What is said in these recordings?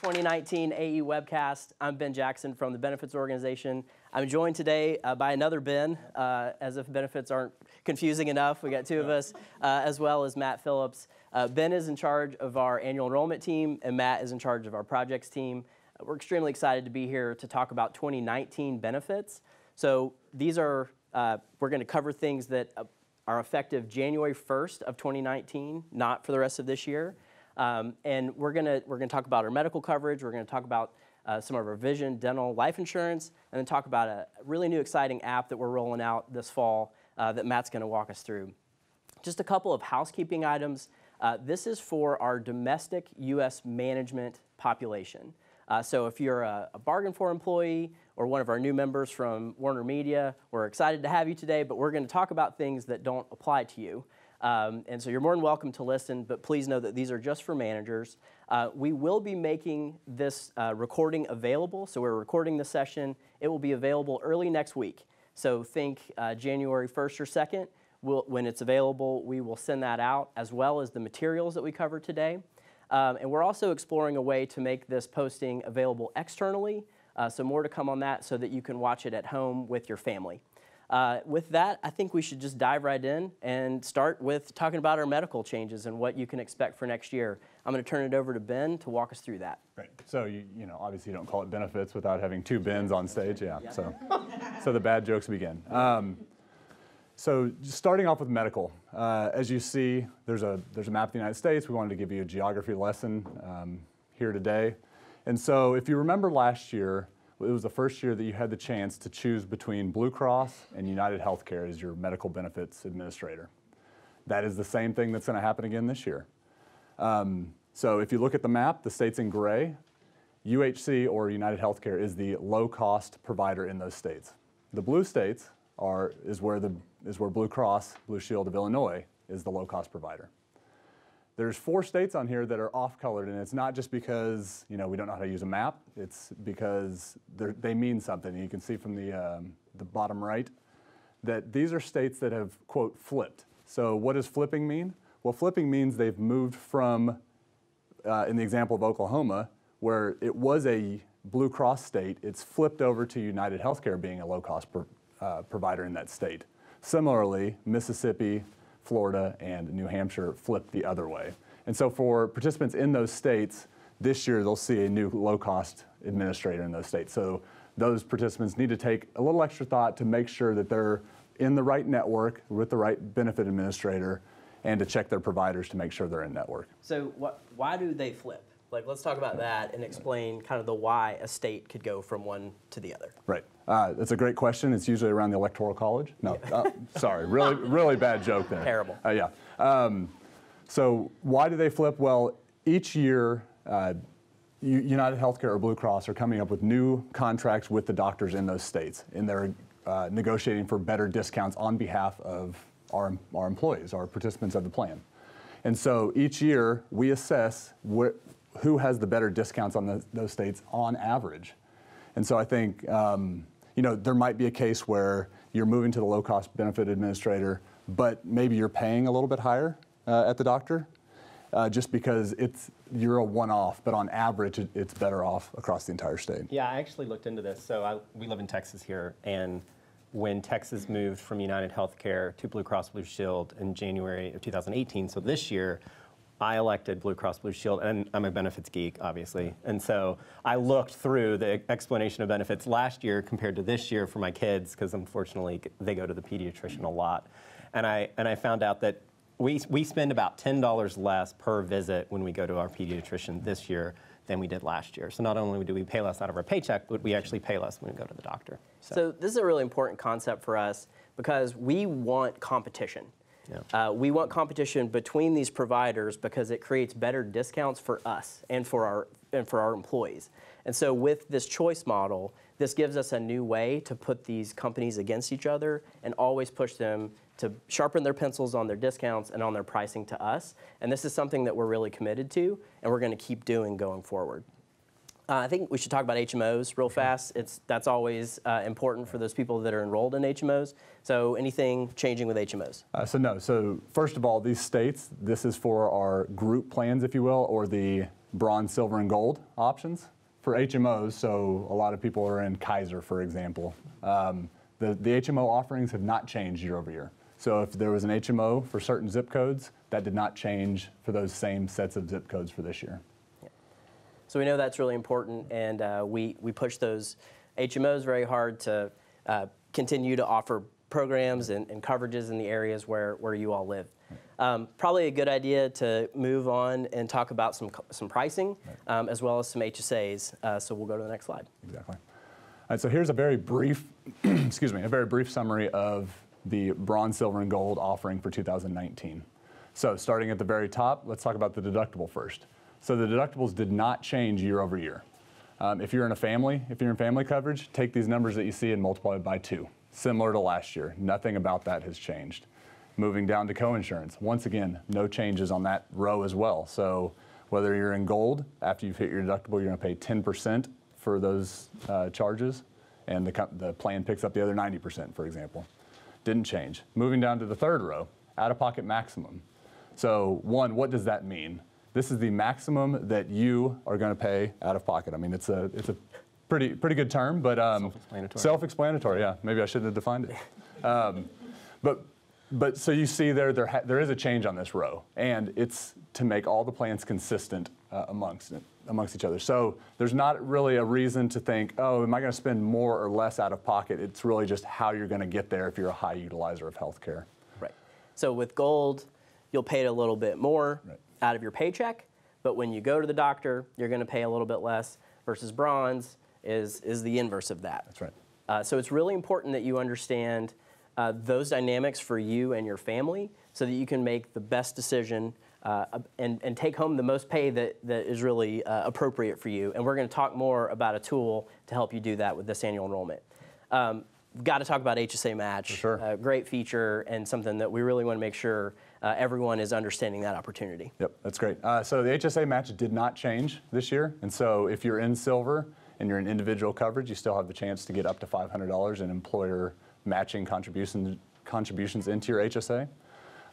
2019 AE Webcast. I'm Ben Jackson from the Benefits Organization. I'm joined today by another Ben, as if benefits aren't confusing enough. We got two of us, as well as Matt Phillips. Ben is in charge of our annual enrollment team, and Matt is in charge of our projects team. We're extremely excited to be here to talk about 2019 benefits. So these are, we're going to cover things that are effective January 1st of 2019, not for the rest of this year. And we're gonna talk about our medical coverage. We're gonna talk about some of our vision, dental, life insurance, and then talk about a really new exciting app that we're rolling out this fall that Matt's gonna walk us through. Just a couple of housekeeping items. This is for our domestic U.S. management population. So if you're a bargain for employee or one of our new members from Warner Media, we're excited to have you today, but we're gonna talk about things that don't apply to you. And so you're more than welcome to listen, but please know that these are just for managers. We will be making this recording available, so we're recording the session. It will be available early next week. So think January 1st or 2nd. When it's available, we will send that out, as well as the materials that we covered today. And we're also exploring a way to make this posting available externally, so more to come on that so that you can watch it at home with your family. With that, I think we should just dive right in and start with talking about our medical changes and what you can expect for next year. I'm going to turn it over to Ben to walk us through that. Right. So you know, obviously you don't call it benefits without having two Bens on stage. Yeah. So the bad jokes begin. So just starting off with medical, as you see, there's a map of the United States. We wanted to give you a geography lesson here today. And so if you remember last year, it was the first year that you had the chance to choose between Blue Cross and United Healthcare as your medical benefits administrator. That is the same thing that's going to happen again this year. So if you look at the map, the states in gray, UHC or United Healthcare is the low-cost provider in those states. The blue states is where Blue Cross Blue Shield of Illinois is the low-cost provider. There's 4 states on here that are off-colored, and it's not just because we don't know how to use a map. It's because they mean something. You can see from the bottom right that these are states that have, quote, flipped. So what does flipping mean? Well, flipping means they've moved from, in the example of Oklahoma, where it was a Blue Cross state, it's flipped over to United Healthcare being a low-cost provider in that state. Similarly, Mississippi, Florida, and New Hampshire flipped the other way. And so for participants in those states, this year they'll see a new low-cost administrator in those states. So those participants need to take a little extra thought to make sure that they're in the right network with the right benefit administrator and to check their providers to make sure they're in network. So why do they flip? Like, let's talk about that and explain kind of the why a state could go from one to the other. Right. That's a great question. It's usually around the Electoral College. No, sorry, really bad joke there. Terrible. Yeah. So why do they flip? Well, each year, United Healthcare or Blue Cross are coming up with new contracts with the doctors in those states, and they're negotiating for better discounts on behalf of our employees, our participants of the plan. And so each year, we assess who has the better discounts on those states on average. And so I think, there might be a case where you're moving to the low-cost benefit administrator, but maybe you're paying a little bit higher at the doctor, just because you're a one-off, but on average, it's better off across the entire state. Yeah, I actually looked into this. So we live in Texas here, and when Texas moved from United Healthcare to Blue Cross Blue Shield in January of 2018, so this year, I elected Blue Cross Blue Shield, and I'm a benefits geek, obviously. And so I looked through the explanation of benefits last year compared to this year for my kids, because unfortunately they go to the pediatrician a lot. And I found out that we spend about $10 less per visit when we go to our pediatrician this year than we did last year. So not only do we pay less out of our paycheck, but we actually pay less when we go to the doctor. So this is a really important concept for us because we want competition. Yeah. We want competition between these providers because it creates better discounts for us and for our employees. And so with this choice model, this gives us a new way to put these companies against each other and always push them to sharpen their pencils on their discounts and on their pricing to us. And this is something that we're really committed to and we're going to keep doing going forward. I think we should talk about HMOs real fast. That's always important for those people that are enrolled in HMOs. So anything changing with HMOs? So first of all, these states, this is for our group plans, if you will, or the bronze, silver, and gold options. For HMOs, so a lot of people are in Kaiser, for example. The HMO offerings have not changed year over year. So if there was an HMO for certain zip codes, that did not change for those same sets of zip codes for this year. Yeah. So we know that's really important, and we push those HMOs very hard to continue to offer programs and coverages in the areas where you all live. Probably a good idea to move on and talk about some pricing, as well as some HSAs. So we'll go to the next slide. Exactly. All right, so here's a very brief, excuse me, a very brief summary of the bronze, silver, and gold offering for 2019. So starting at the very top, let's talk about the deductible first. So the deductibles did not change year over year. If you're in family coverage, take these numbers that you see and multiply it by 2. Similar to last year, nothing about that has changed. Moving down to coinsurance, once again, no changes on that row as well. So whether you're in gold, after you've hit your deductible, you're going to pay 10% for those charges, and the plan picks up the other 90%, for example. Didn't change. Moving down to the third row, out-of-pocket maximum. So one, what does that mean? This is the maximum that you are going to pay out of pocket. I mean, it's a pretty good term, but self-explanatory. Yeah, maybe I shouldn't have defined it. But so you see there is a change on this row, and it's to make all the plans consistent amongst each other. So there's not really a reason to think, oh, am I going to spend more or less out of pocket? It's really just how you're going to get there if you're a high utilizer of healthcare. Right. So with gold, you'll pay a little bit more out of your paycheck, but when you go to the doctor, you're going to pay a little bit less. Versus bronze is the inverse of that. That's right. So it's really important that you understand those dynamics for you and your family so that you can make the best decision and take home the most pay that is really appropriate for you. And we're going to talk more about a tool to help you do that with this annual enrollment. We've got to talk about HSA Match. For sure. Great feature and something that we really want to make sure everyone is understanding that opportunity. Yep, that's great. So the HSA Match did not change this year. And so if you're in silver and you're in individual coverage, you still have the chance to get up to $500 in employer matching contributions into your HSA.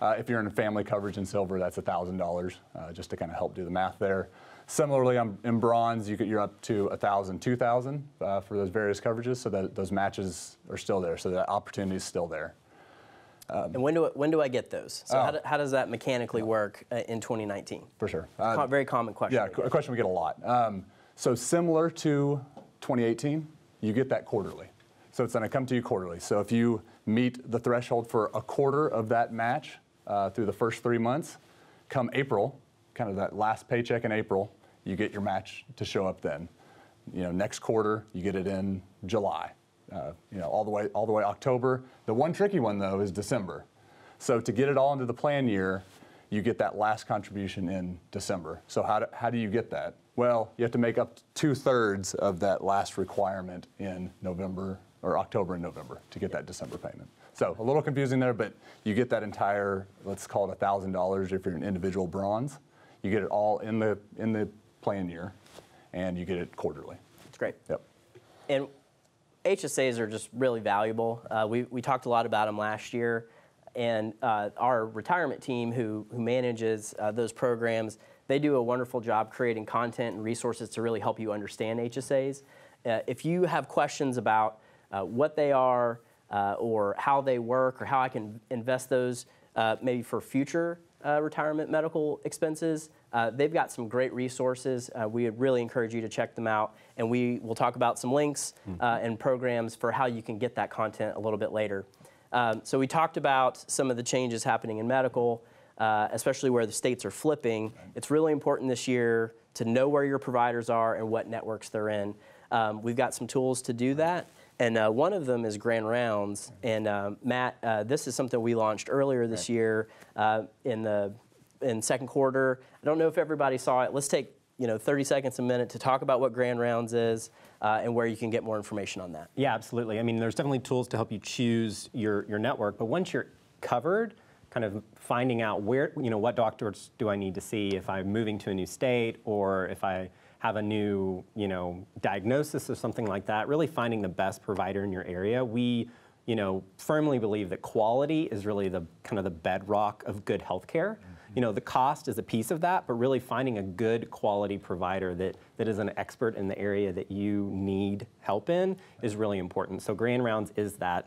If you're in family coverage in silver, that's $1,000, just to kind of help do the math there. Similarly, in bronze, you're up to $1,000, $2,000 for those various coverages, so that those matches are still there, so that opportunity is still there. And when do I get those? So how does that mechanically work in 2019? For sure. Very common question. Yeah, a question we get a lot. So similar to 2018, you get that quarterly. So it's going to come to you quarterly. So if you meet the threshold for a quarter of that match through the first 3 months, come April, kind of that last paycheck in April, you get your match to show up then. Next quarter, you get it in July. All the way October. The one tricky one though is December. So to get it all into the plan year, you get that last contribution in December. So how do you get that? Well, you have to make up 2/3 of that last requirement in November or October and November to get that December payment. So a little confusing there, but you get that entire, let's call it $1,000 if you're an individual bronze. You get it all in the plan year, and you get it quarterly. That's great. Yep. And HSAs are just really valuable. We talked a lot about them last year, and our retirement team who manages those programs, they do a wonderful job creating content and resources to really help you understand HSAs. If you have questions about what they are or how they work or how I can invest those maybe for future retirement medical expenses, they've got some great resources. We would really encourage you to check them out, and we will talk about some links and programs for how you can get that content a little bit later. So we talked about some of the changes happening in medical, especially where the states are flipping. It's really important this year to know where your providers are and what networks they're in. We've got some tools to do that. And one of them is Grand Rounds. And Matt, this is something we launched earlier this year in second quarter. I don't know if everybody saw it. Let's take 30 seconds, a minute to talk about what Grand Rounds is and where you can get more information on that. Yeah, absolutely. I mean, there's definitely tools to help you choose your network, but once you're covered, kind of finding out where, what doctors do I need to see if I'm moving to a new state or if I have a new, diagnosis or something like that, really finding the best provider in your area. We, firmly believe that quality is really the kind of the bedrock of good healthcare. You know, the cost is a piece of that, but really finding a good quality provider that is an expert in the area that you need help in is really important. So Grand Rounds is that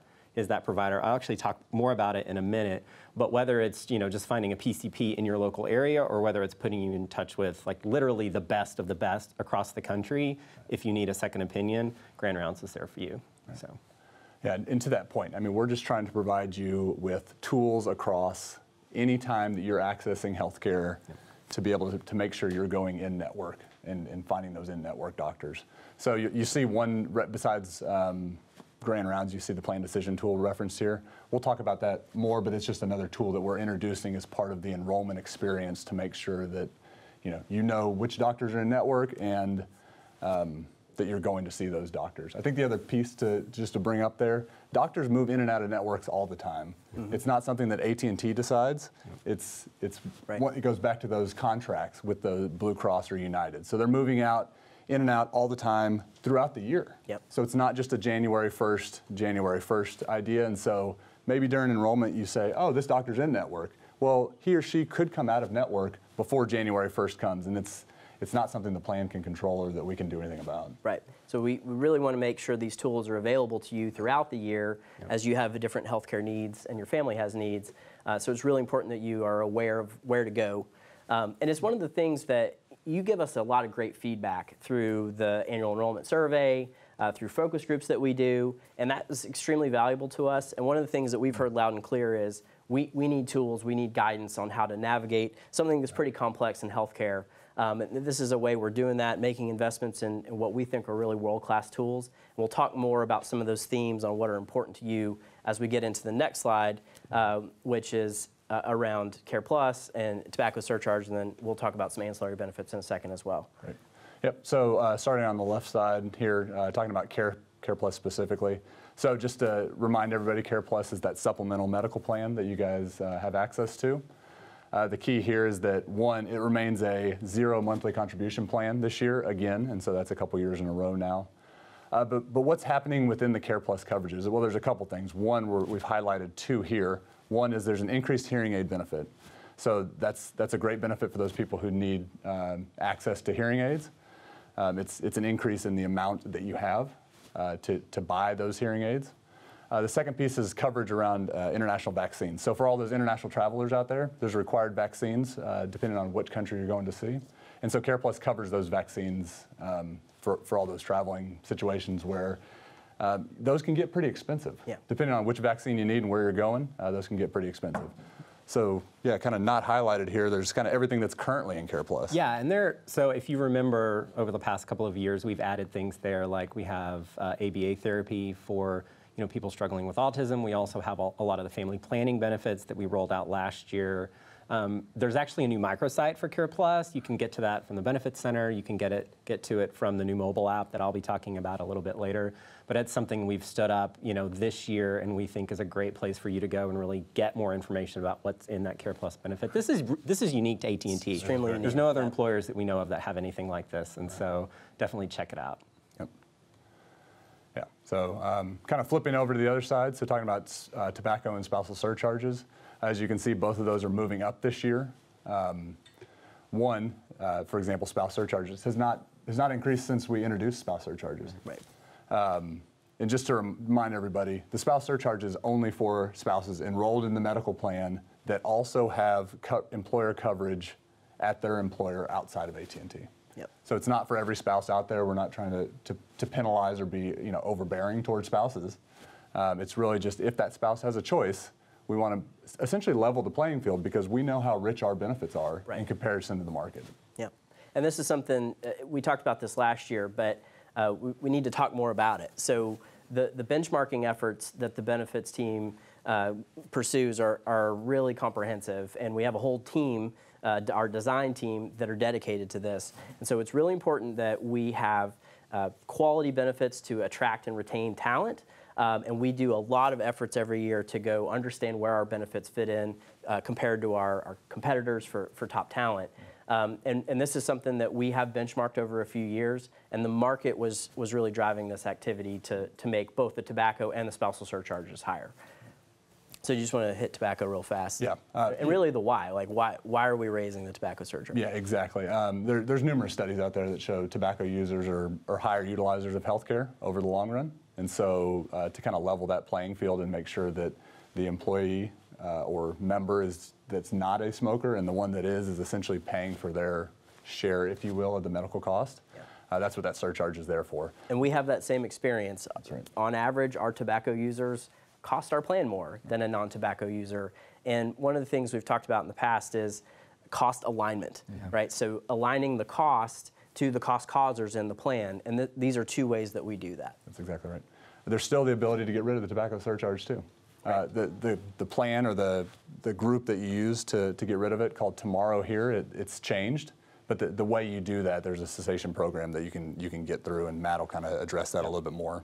provider. I'll actually talk more about it in a minute, but whether it's, you know, just finding a PCP in your local area or whether it's putting you in touch with like literally the best of the best across the country, if you need a second opinion, Grand Rounds is there for you. Right. So. Yeah, and to that point, I mean, we're just trying to provide you with tools across any time that you're accessing healthcare to be able to make sure you're going in-network and finding those in-network doctors. So you see one, besides Grand Rounds, you see the plan decision tool referenced here. We'll talk about that more, but it's just another tool that we're introducing as part of the enrollment experience to make sure that you know which doctors are in network and that you're going to see those doctors. I think the other piece just to bring up there, doctors move in and out of networks all the time. Mm-hmm. It's not something that AT&T decides. It's right. It goes back to those contracts with the Blue Cross or United. So they're moving in and out all the time throughout the year. Yep. So it's not just a January 1st idea. And so maybe during enrollment you say, oh, this doctor's in network. Well, he or she could come out of network before January 1st comes, and it's not something the plan can control or that we can do anything about. Right. So we really want to make sure these tools are available to you throughout the year as you have different healthcare needs and your family has needs. So it's really important that you are aware of where to go. And it's one of the things that you give us a lot of great feedback through the annual enrollment survey, through focus groups that we do, and that is extremely valuable to us. And one of the things that we've heard loud and clear is we need tools, we need guidance on how to navigate something that's pretty complex in healthcare. And this is a way we're doing that, making investments in what we think are really world-class tools. And we'll talk more about some of those themes on what are important to you as we get into the next slide, which is around Care Plus and tobacco surcharge, and then we'll talk about some ancillary benefits in a second as well. Great. Yep, so starting on the left side here, talking about Care Plus specifically. So just to remind everybody, Care Plus is that supplemental medical plan that you guys have access to. The key here is that, one, it remains a 0 monthly contribution plan this year again, and so that's a couple years in a row now. But what's happening within the Care Plus coverages? Well, there's a couple things. One, we've highlighted two here. One is there's an increased hearing aid benefit. So that's a great benefit for those people who need access to hearing aids. It's an increase in the amount that you have to buy those hearing aids. The second piece is coverage around international vaccines. So for all those international travelers out there, there's required vaccines depending on which country you're going to see. And so Care Plus covers those vaccines for all those traveling situations where those can get pretty expensive. Yeah. Depending on which vaccine you need and where you're going, those can get pretty expensive. So yeah, kind of not highlighted here, there's kind of everything that's currently in Care Plus. Yeah, and so if you remember over the past couple of years, we've added things there, like we have ABA therapy for people struggling with autism. We also have a lot of the family planning benefits that we rolled out last year. There's actually a new microsite for Care Plus. You can get to that from the Benefits Center. You can get to it from the new mobile app that I'll be talking about a little bit later. But it's something we've stood up, this year, and we think is a great place for you to go and really get more information about what's in that Care Plus benefit. This is unique to AT&T. Extremely unique. There's no other employers that we know of that have anything like this, and so definitely check it out. Yeah, so kind of flipping over to the other side, so talking about tobacco and spousal surcharges. As you can see, both of those are moving up this year. One, for example, spouse surcharges has not increased since we introduced spouse surcharges. Right. And just to remind everybody, the spouse surcharge is only for spouses enrolled in the medical plan that also have employer coverage at their employer outside of AT&T. Yep. So it's not for every spouse out there. We're not trying to penalize or be overbearing towards spouses. It's really just if that spouse has a choice, we want to essentially level the playing field because we know how rich our benefits are in comparison to the market. Yep. And this is something, we talked about this last year, but we need to talk more about it. So the benchmarking efforts that the benefits team pursues are really comprehensive, and we have a whole team, our design team, that are dedicated to this. And so it's really important that we have quality benefits to attract and retain talent. And we do a lot of efforts every year to go understand where our benefits fit in compared to our competitors for top talent. And this is something that we have benchmarked over a few years, and the market was really driving this activity to make both the tobacco and the spousal surcharges higher. So you just want to hit tobacco real fast. Yeah. And really the why. Like, why are we raising the tobacco surcharge? Yeah, exactly. There's numerous studies out there that show tobacco users are higher utilizers of healthcare over the long run. And so to kind of level that playing field and make sure that the employee or member that's not a smoker and the one that is essentially paying for their share, if you will, of the medical cost. Yeah. That's what that surcharge is there for. And we have that same experience. That's right. On average, our tobacco users cost our plan more than a non-tobacco user. And one of the things we've talked about in the past is cost alignment, right? So aligning the cost to the cost causers in the plan. And these are two ways that we do that. That's exactly right. There's still the ability to get rid of the tobacco surcharge too. Right. The plan or the group that you use to get rid of it, called Tomorrow Here, it's changed. But the way you do that, there's a cessation program that you can get through, and Matt will kind of address that a little bit more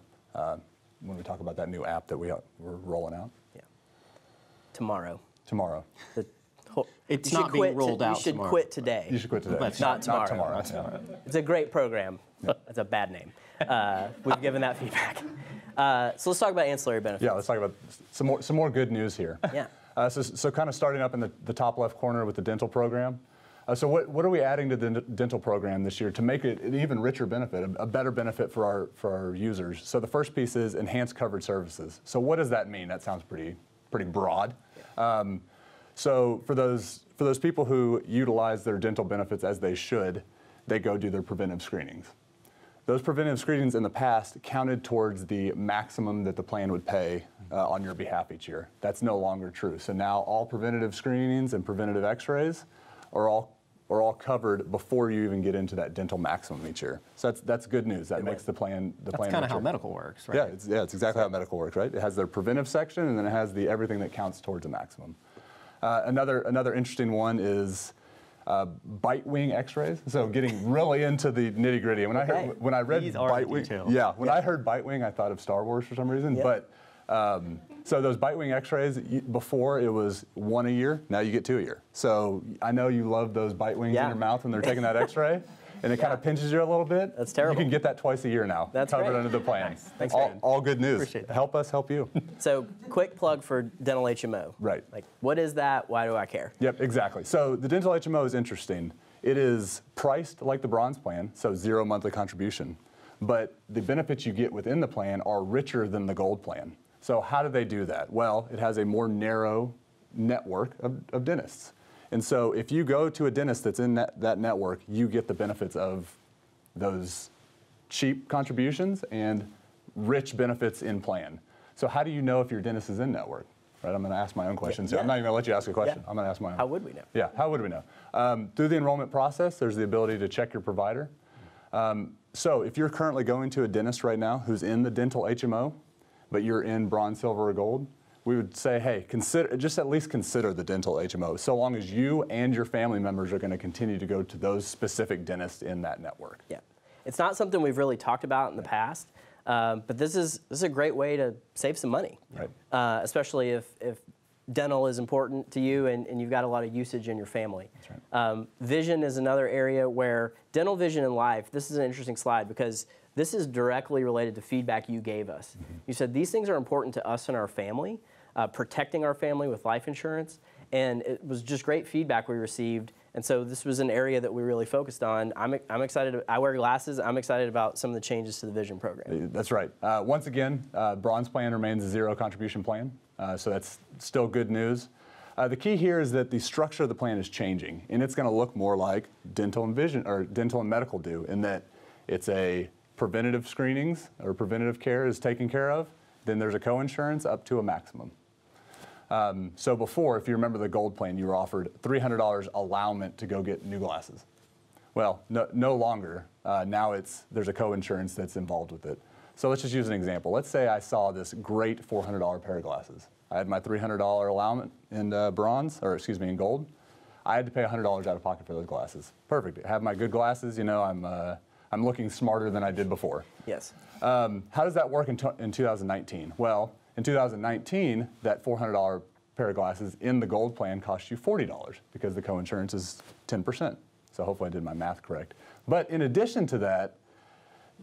when we talk about that new app that we're rolling out. Yeah. Tomorrow. It's not being rolled out You should tomorrow. quit today. You should quit today. But not tomorrow. Not tomorrow. It's a great program. It's a bad name. We've given that feedback. So let's talk about ancillary benefits. Yeah, let's talk about some more good news here. Yeah. So kind of starting up in the top left corner with the dental program. So what are we adding to the dental program this year to make it an even richer benefit, a better benefit for our users? So the first piece is enhanced covered services. So what does that mean? That sounds pretty broad. So for those people who utilize their dental benefits as they should, they go do their preventive screenings. Those preventive screenings in the past counted towards the maximum that the plan would pay on your behalf each year. That's no longer true. So now all preventative screenings and preventative x-rays are all covered before you even get into that dental maximum each year. So that's good news. That makes the plan That's kind of how medical works, right? Yeah, it's exactly how medical works, right? It has their preventive section, and then it has everything that counts towards a maximum. Another interesting one is bite wing x-rays. So getting really into the nitty gritty. When I read bite wing, I heard bite wing, I thought of Star Wars for some reason. Yeah. But so those bite wing x-rays, before it was one a year, now you get two a year. So I know you love those bite wings in your mouth when they're taking that x-ray. And it kind of pinches you a little bit. That's terrible. You can get that twice a year now. That's covered great. under the plan. Nice. Thanks, all good news. Appreciate that. Help us help you. So quick plug for dental HMO. Right. Like, what is that? Why do I care? Yep, exactly. So the dental HMO is interesting. It is priced like the bronze plan, so 0 monthly contribution. But the benefits you get within the plan are richer than the gold plan. So how do they do that? Well, it has a more narrow network of dentists. And so if you go to a dentist that's in that network, you get the benefits of those cheap contributions and rich benefits in plan. So how do you know if your dentist is in network? Right, I'm going to ask my own questions. I'm not even going to let you ask a question. I'm going to ask my own. How would we know? Yeah, how would we know? Through the enrollment process, there's the ability to check your provider. So if you're currently going to a dentist right now who's in the dental HMO, but you're in bronze, silver, or gold, we would say, hey, just at least consider the dental HMO, so long as you and your family members are going to continue to go to those specific dentists in that network. Yeah. It's not something we've really talked about in the past, but this is a great way to save some money, right. Especially if dental is important to you and you've got a lot of usage in your family. That's right. Vision is another area where dental, vision, and life, this is an interesting slide because this is directly related to feedback you gave us. Mm-hmm. You said these things are important to us and our family, protecting our family with life insurance, and it was just great feedback we received. And so this was an area that we really focused on. I'm excited. I wear glasses. I'm excited about some of the changes to the vision program. That's right. Once again, bronze plan remains a zero contribution plan, so that's still good news. The key here is that the structure of the plan is changing, and it's going to look more like dental and vision, or dental and medical do, in that it's a preventative screenings or preventative care is taken care of. Then there's a co-insurance up to a maximum. So before, if you remember the gold plan, you were offered $300 allowance to go get new glasses. Well, no longer. Now there's a co-insurance that's involved with it. So let's just use an example. Let's say I saw this great $400 pair of glasses. I had my $300 allowance in in gold. I had to pay $100 out of pocket for those glasses. Perfect. I have my good glasses. You know, I'm looking smarter than I did before. Yes. How does that work in 2019? Well, in 2019, that $400 pair of glasses in the gold plan cost you $40 because the co-insurance is 10%. So hopefully I did my math correct. But in addition to that,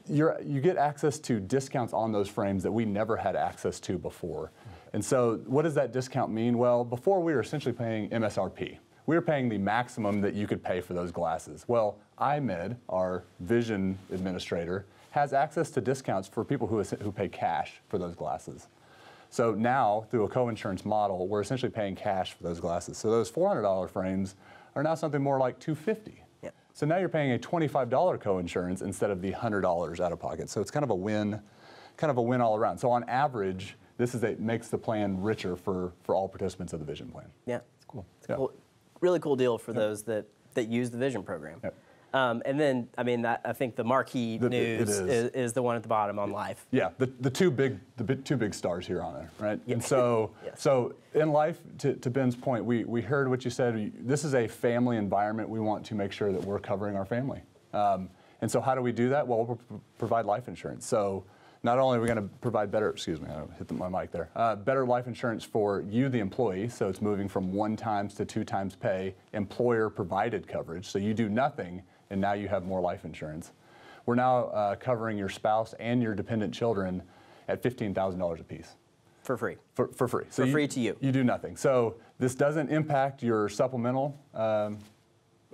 you get access to discounts on those frames that we never had access to before. And so what does that discount mean? Well, before we were essentially paying MSRP. We were paying the maximum that you could pay for those glasses. Well, IMED, our vision administrator, has access to discounts for people who pay cash for those glasses. So now, through a co-insurance model, we're essentially paying cash for those glasses. So those $400 frames are now something more like $250. Yep. So now you're paying a $25 co-insurance instead of the $100 out of pocket. So it's kind of a win all around. So on average, makes the plan richer for all participants of the vision plan. Yeah, it's cool. It's a really cool deal for those that use the vision program. Yep. And then, I mean, I think the marquee news is the one at the bottom on life. Yeah, the two big stars here on it, right? Yeah. And so, Yes. so in life, to Ben's point, we heard what you said. This is a family environment. We want to make sure that we're covering our family. And so, how do we do that? Well, we'll provide life insurance. So, not only are we going to provide better, excuse me, I hit my mic there, better life insurance for you, the employee. So it's moving from 1 times to 2 times pay, employer provided coverage. So you do nothing, and now you have more life insurance. We're now covering your spouse and your dependent children at $15,000 a piece. For free. For free. So free to you. You do nothing. So this doesn't impact your supplemental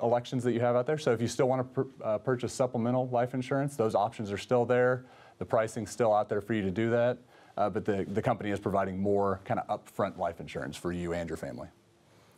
elections that you have out there. So if you still want to purchase supplemental life insurance, those options are still there. The pricing's still out there for you to do that. But the company is providing more kind of upfront life insurance for you and your family.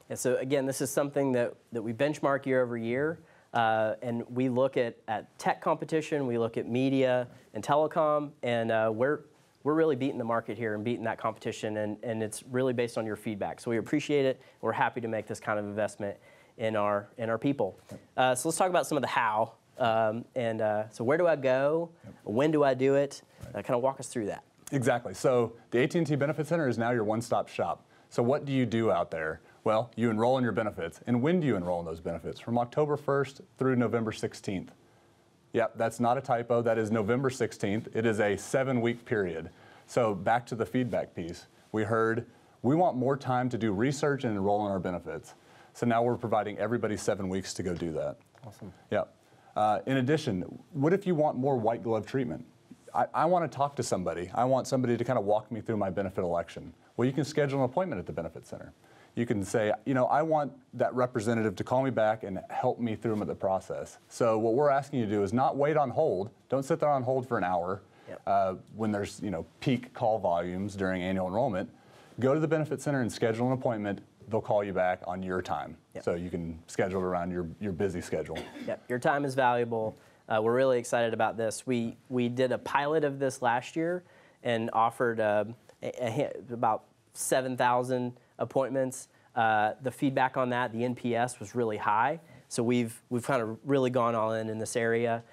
Yeah, so again, this is something that we benchmark year over year. And we look at tech competition, we look at media and telecom, and we're really beating the market here and beating that competition, and it's really based on your feedback. So we appreciate it. We're happy to make this kind of investment in our people. So let's talk about some of the how. So where do I go? Yep. When do I do it? Kind of walk us through that. Exactly. So the AT&T Benefit Center is now your one-stop shop. So what do you do out there? Well, you enroll in your benefits. And when do you enroll in those benefits? From October 1st through November 16th. Yep, that's not a typo. That is November 16th. It is a 7-week period. So back to the feedback piece. We heard we want more time to do research and enroll in our benefits. So now we're providing everybody 7 weeks to go do that. Awesome. Yep. In addition, what if you want more white glove treatment? I want to talk to somebody. I want somebody to kind of walk me through my benefit election. Well, you can schedule an appointment at the Benefit Center. You can say, I want that representative to call me back and help me through the process. So what we're asking you to do is not wait on hold. Don't sit there on hold for an hour. Yep. When there's peak call volumes during annual enrollment. Go to the Benefit Center and schedule an appointment. They'll call you back on your time. Yep. So you can schedule it around your busy schedule. Yep. Your time is valuable. We're really excited about this. We did a pilot of this last year and offered about 7,000 appointments. The feedback on that, the NPS, was really high. So we've kind of really gone all in this area.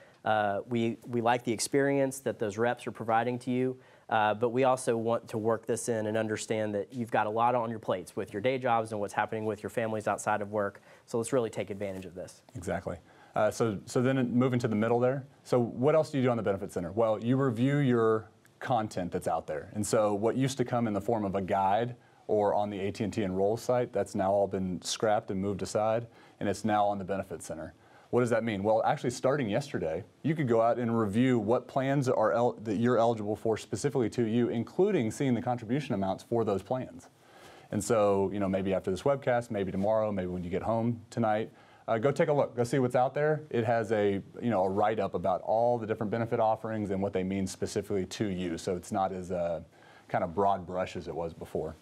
We like the experience that those reps are providing to you. But we also want to work this in and understand that you've got a lot on your plates with your day jobs and what's happening with your families outside of work. So let's really take advantage of this. Exactly. So then moving to the middle there. So what else do you do on the Benefit Center? Well, you review your content that's out there. And so what used to come in the form of a guide or on the AT&T Enroll site, that's now all been scrapped and moved aside, and it's now on the Benefit Center. What does that mean? Well, actually starting yesterday, you could go out and review what plans are that you're eligible for specifically to you, including seeing the contribution amounts for those plans. And so, maybe after this webcast, maybe tomorrow, maybe when you get home tonight, go take a look. Go see what's out there. It has a write-up about all the different benefit offerings and what they mean specifically to you. So it's not as kind of broad brush as it was before.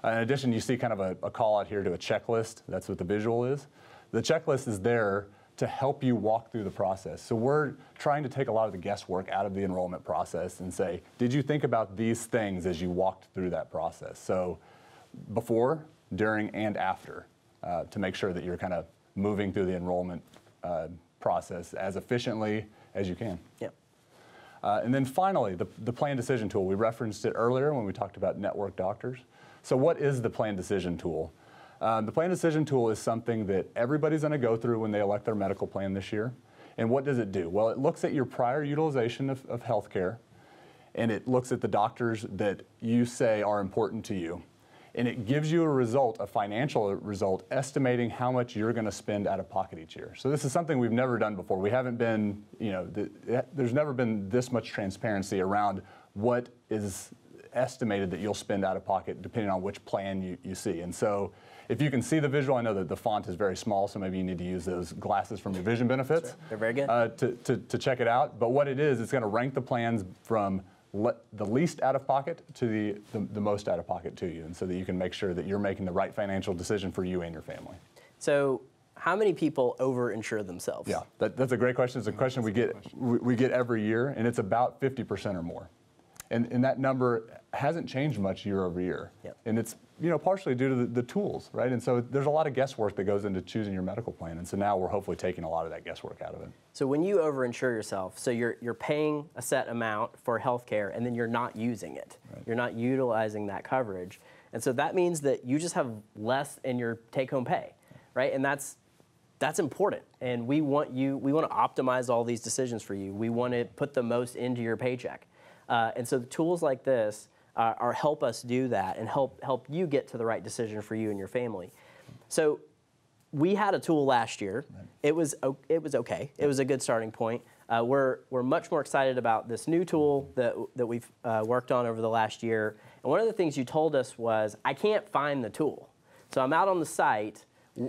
In addition, you see kind of a call out here to a checklist. That's what the visual is. The checklist is there to help you walk through the process. So we're trying to take a lot of the guesswork out of the enrollment process and say, did you think about these things as you walked through that process? So before, during, and after, to make sure that you're kind of moving through the enrollment process as efficiently as you can. Yep. And then finally, the plan decision tool. We referenced it earlier when we talked about network doctors. So what is the plan decision tool? The plan decision tool is something that everybody's going to go through when they elect their medical plan this year. And what does it do? Well, it looks at your prior utilization of health care, and it looks at the doctors that you say are important to you. And it gives you a result, a financial result, estimating how much you're going to spend out of pocket each year. So this is something we've never done before. We haven't been, there's never been this much transparency around what is estimated that you'll spend out of pocket depending on which plan you see. And so if you can see the visual, I know that the font is very small, so maybe you need to use those glasses from your vision benefits. Sure. They're very good. To check it out. But what it is, it's going to rank the plans from the least out of pocket to the most out of pocket to you, and so that you can make sure that you're making the right financial decision for you and your family. So how many people over-insure themselves? Yeah, that's a great question. It's a question we get every year, and it's about 50% or more. And that number hasn't changed much year over year. Yep. And it's partially due to the tools, right? And so there's a lot of guesswork that goes into choosing your medical plan. And so now we're hopefully taking a lot of that guesswork out of it. So when you over-insure yourself, so you're paying a set amount for healthcare and then you're not using it. Right. You're not utilizing that coverage. And so that means that you just have less in your take-home pay, right? And that's important. And we want to optimize all these decisions for you. We want to put the most into your paycheck. And so the tools like this help us do that and help you get to the right decision for you and your family. So we had a tool last year. Right. It was okay. It was a good starting point. We're much more excited about this new tool that we've worked on over the last year. And one of the things you told us was, I can't find the tool. So I'm out on the site.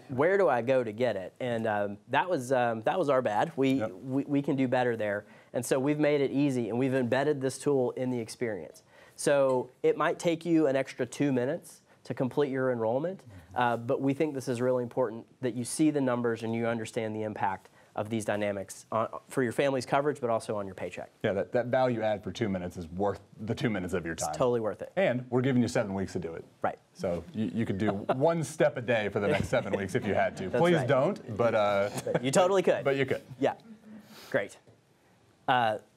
Where do I go to get it? And that was our bad. We can do better there. And so we've made it easy, and we've embedded this tool in the experience. So it might take you an extra 2 minutes to complete your enrollment, but we think this is really important that you see the numbers and you understand the impact of these dynamics for your family's coverage, but also on your paycheck. Yeah, that value add for 2 minutes is worth the 2 minutes of your time. It's totally worth it. And we're giving you 7 weeks to do it. Right. So you could do one step a day for the next 7 weeks if you had to. That's Please right. Don't, but you totally could. But you could. Yeah, great.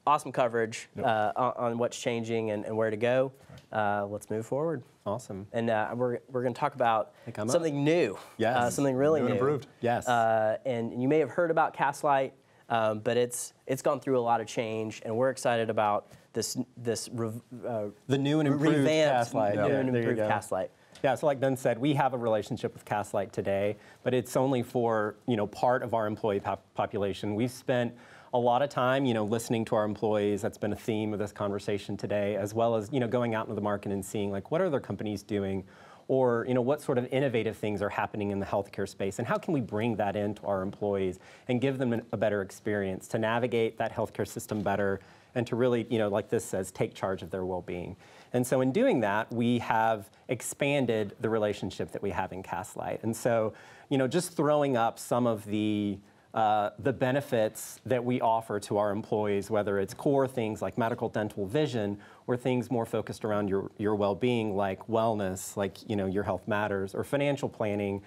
Awesome coverage on what's changing and where to go. Let's move forward. Awesome. And we're going to talk about something new. Yes. Something really new new. And improved. Yes. And you may have heard about Castlight, but it's gone through a lot of change, and we're excited about this the new and improved revamped, Castlight. new and improved Castlight. Yeah, so like Ben said, we have a relationship with Castlight today, but it's only for part of our employee population. We've spent a lot of time, listening to our employees. That's been a theme of this conversation today, as well as, going out into the market and seeing like what are other companies doing, or what sort of innovative things are happening in the healthcare space, and how can we bring that into our employees and give them a better experience to navigate that healthcare system better, and to really, like this says, take charge of their well-being. And so in doing that, we have expanded the relationship that we have in Castlight. And so, just throwing up some of the benefits that we offer to our employees, whether it's core things like medical, dental, vision, or things more focused around your well-being, like wellness, like your health matters, or financial planning,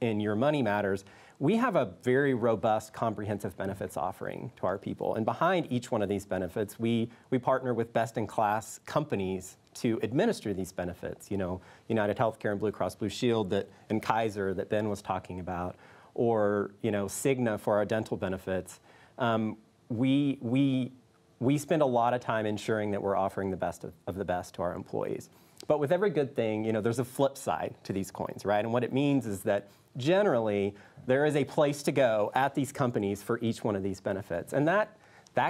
and your money matters. We have a very robust, comprehensive benefits offering to our people. And behind each one of these benefits, we partner with best-in-class companies to administer these benefits. United Healthcare and Blue Cross Blue Shield and Kaiser that Ben was talking about, or Cigna for our dental benefits. We spend a lot of time ensuring that we're offering the best of the best to our employees. But with every good thing, there's a flip side to these coins, right? And what it means is that generally there is a place to go at these companies for each one of these benefits, and that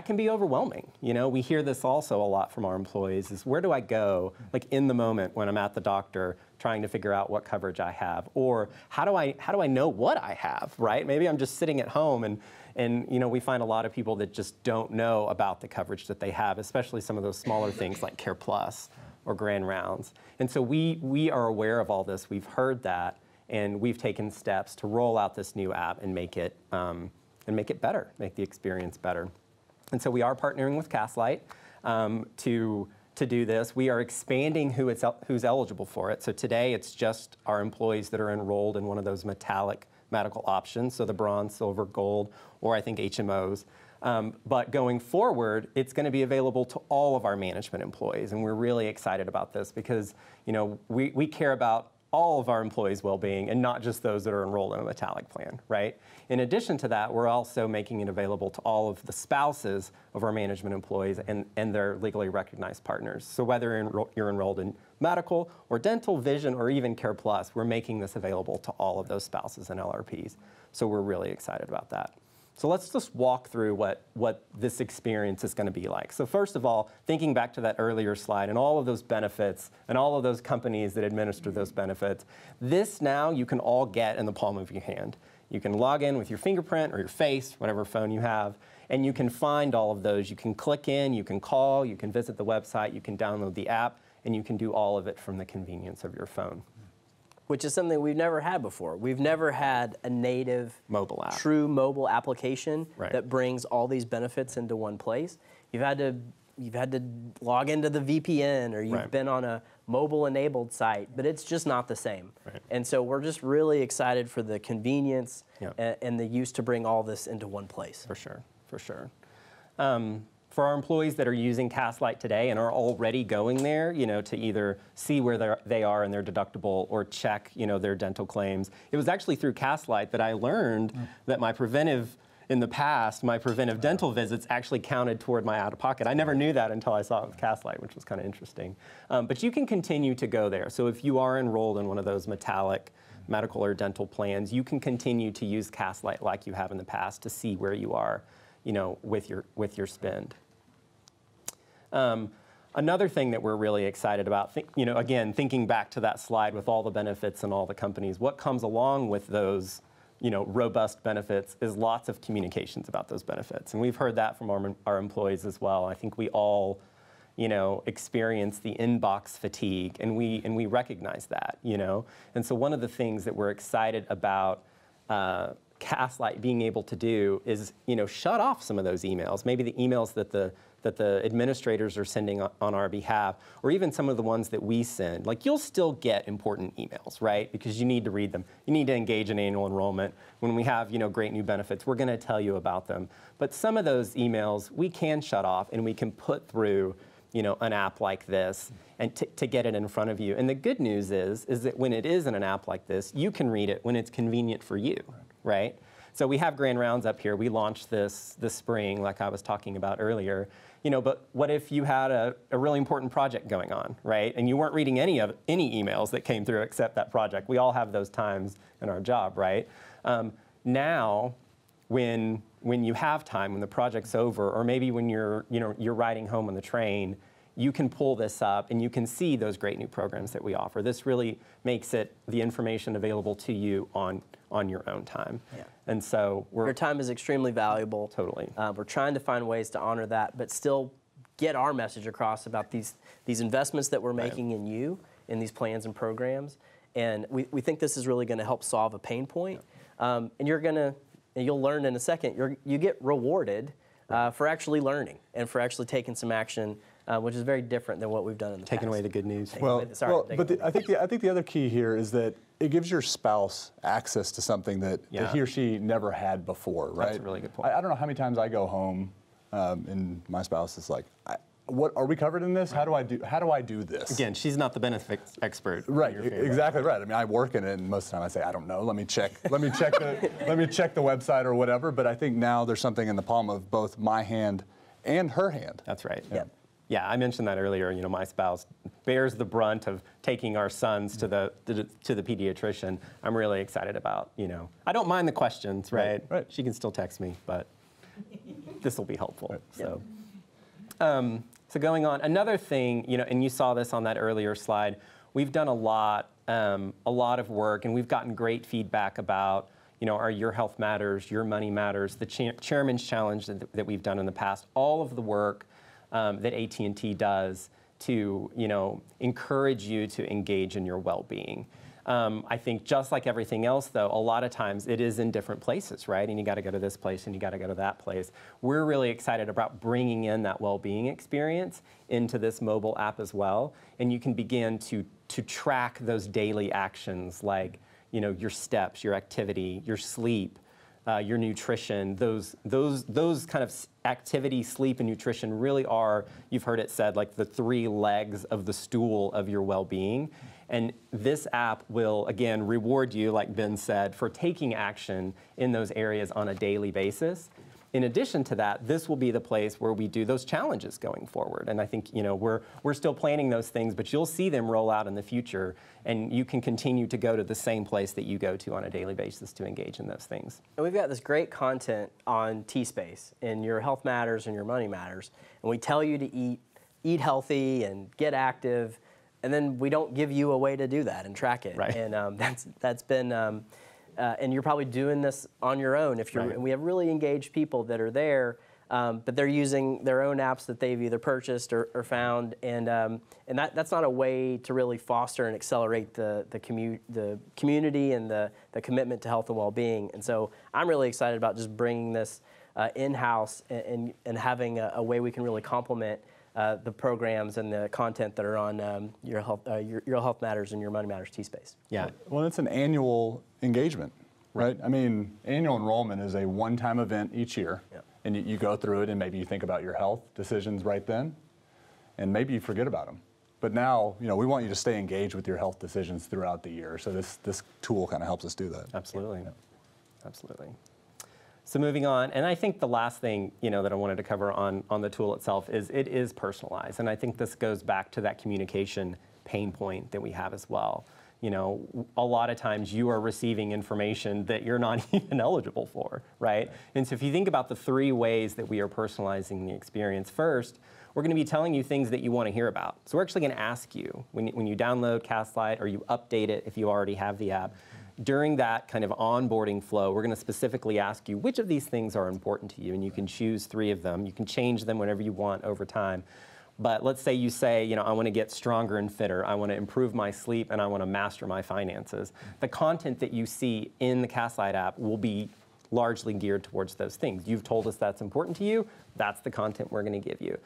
can be overwhelming. We hear this also a lot from our employees: is where do I go, like in the moment when I'm at the doctor trying to figure out what coverage I have, or how do I know what I have, right? Maybe I'm just sitting at home and we find a lot of people that just don't know about the coverage that they have, especially some of those smaller things like Care Plus or Grand Rounds. And so we are aware of all this. We've heard that, and we've taken steps to roll out this new app and make it better, make the experience better. And so we are partnering with Castlight to do this. We are expanding who's eligible for it. So today it's just our employees that are enrolled in one of those metallic medical options, so the bronze, silver, gold, or I think HMOs. But going forward, it's going to be available to all of our management employees, and we're really excited about this because we care about all of our employees' well-being and not just those that are enrolled in a metallic plan, right? In addition to that, we're also making it available to all of the spouses of our management employees and their legally recognized partners. So whether you're enrolled in medical or dental, vision, or even Care Plus, we're making this available to all of those spouses and LRPs. So we're really excited about that. So let's just walk through what this experience is going to be like. So first of all, thinking back to that earlier slide and all of those benefits and all of those companies that administer those benefits, this now you can all get in the palm of your hand. You can log in with your fingerprint or your face, whatever phone you have, and you can find all of those. You can click in, you can call, you can visit the website, you can download the app, and you can do all of it from the convenience of your phone. Which is something we've never had before. We've never had a native Mobile app. true mobile application Right. that brings all these benefits into one place. You've had to log into the VPN, or you've Right. been on a mobile-enabled site, but it's just not the same. Right. And so we're just really excited for the convenience Yeah. and the use to bring all this into one place. For sure, for sure. For our employees that are using Castlight today and are already going there, to either see where they are in their deductible or check, their dental claims. It was actually through Castlight that I learned that my preventive dental visits actually counted toward my out-of-pocket. I never knew that until I saw it with Castlight, which was kind of interesting. But you can continue to go there. So if you are enrolled in one of those metallic medical or dental plans, you can continue to use Castlight like you have in the past to see where you are, with your spend. Another thing that we're really excited about, again, thinking back to that slide with all the benefits and all the companies, what comes along with those, robust benefits is lots of communications about those benefits. And we've heard that from our employees as well. I think we all, experience the inbox fatigue, and we recognize that, And so one of the things that we're excited about Castlight being able to do is, shut off some of those emails, maybe the emails that the administrators are sending on our behalf, or even some of the ones that we send. Like, you'll still get important emails, right? Because you need to read them. You need to engage in annual enrollment. When we have, great new benefits, we're going to tell you about them. But some of those emails we can shut off, and we can put through, an app like this and to get it in front of you. And the good news is that when it is in an app like this, you can read it when it's convenient for you, right? So we have Grand Rounds up here. We launched this spring, like I was talking about earlier. But what if you had a really important project going on, right? And you weren't reading any emails that came through except that project. We all have those times in our job, right? Now, when you have time, when the project's over, or maybe when you're riding home on the train, you can pull this up and you can see those great new programs that we offer. This really makes the information available to you on your own time. Yeah. And so Your time is extremely valuable. Totally. We're trying to find ways to honor that, but still get our message across about these investments that we're making in you, in these plans and programs. And we think this is really going to help solve a pain point. And you'll learn in a second, you get rewarded for actually learning and for actually taking some action, which is very different than what we've done in the past. Taking away the good news. I think the other key here is that it gives your spouse access to something that he or she never had before, right? That's a really good point. I don't know how many times I go home and my spouse is like, "What are we covered in this? How do I do this?" Again, she's not the benefits expert. Right, exactly right. I mean, I work in it, and most of the time I say, "I don't know. Let me check the website or whatever." But I think now there's something in the palm of both my hand and her hand. That's right. Yeah. Yeah, I mentioned that earlier. My spouse bears the brunt of taking our sons to the pediatrician. I'm really excited about. I don't mind the questions, right? Right. She can still text me, but this will be helpful. Right. So. So going on, another thing, and you saw this on that earlier slide, we've done a lot of work, and we've gotten great feedback about, our Your Health Matters, Your Money Matters, the Chairman's Challenge that we've done in the past, all of the work that AT&T does to, encourage you to engage in your well-being. I think just like everything else, though, a lot of times it is in different places, right? And you got to go to this place and you got to go to that place. We're really excited about bringing in that well-being experience into this mobile app as well. And you can begin to track those daily actions like, your steps, your activity, your sleep, your nutrition. Those kind of activity, sleep, and nutrition really are, you've heard it said, like the 3 legs of the stool of your well-being. And this app will, again, reward you, like Ben said, for taking action in those areas on a daily basis. in addition to that, this will be the place where we do those challenges going forward. And I think, you know, we're still planning those things, but you'll see them roll out in the future, and you can continue to go to the same place that you go to on a daily basis to engage in those things. And we've got this great content on T-Space in Your Health Matters and Your Money Matters, and we tell you to eat healthy and get active, and then we don't give you a way to do that and track it. Right. And that's been, and you're probably doing this on your own. If you're, Right. and we have really engaged people that are there, but they're using their own apps that they've either purchased or found, and that's not a way to really foster and accelerate the community and the commitment to health and well-being. And so I'm really excited about just bringing this in-house and having a way we can really complement the programs and the content that are on Your Health Matters and Your Money Matters T-Space. Yeah. Well, it's an annual engagement, right? I mean, annual enrollment is a one-time event each year, and you go through it, and maybe you think about your health decisions right then, and maybe you forget about them. But now, you know, we want you to stay engaged with your health decisions throughout the year. So this tool kind of helps us do that. Absolutely. Absolutely. So moving on, and I think the last thing, you know, that I wanted to cover on the tool itself is it is personalized. And I think this goes back to that communication pain point that we have as well. You know, a lot of times you are receiving information that you're not even eligible for, right? And so if you think about the 3 ways that we are personalizing the experience, first, we're going to be telling you things that you want to hear about. So we're actually going to ask you, when you download Castlight or you update it if you already have the app, during that kind of onboarding flow, we're going to specifically ask you which of these things are important to you, and you can choose 3 of them. You can change them whenever you want over time. But let's say you say, you know, I want to get stronger and fitter, I want to improve my sleep, and I want to master my finances. The content that you see in the Castlight app will be largely geared towards those things. You've told us that's important to you, that's the content we're going to give you.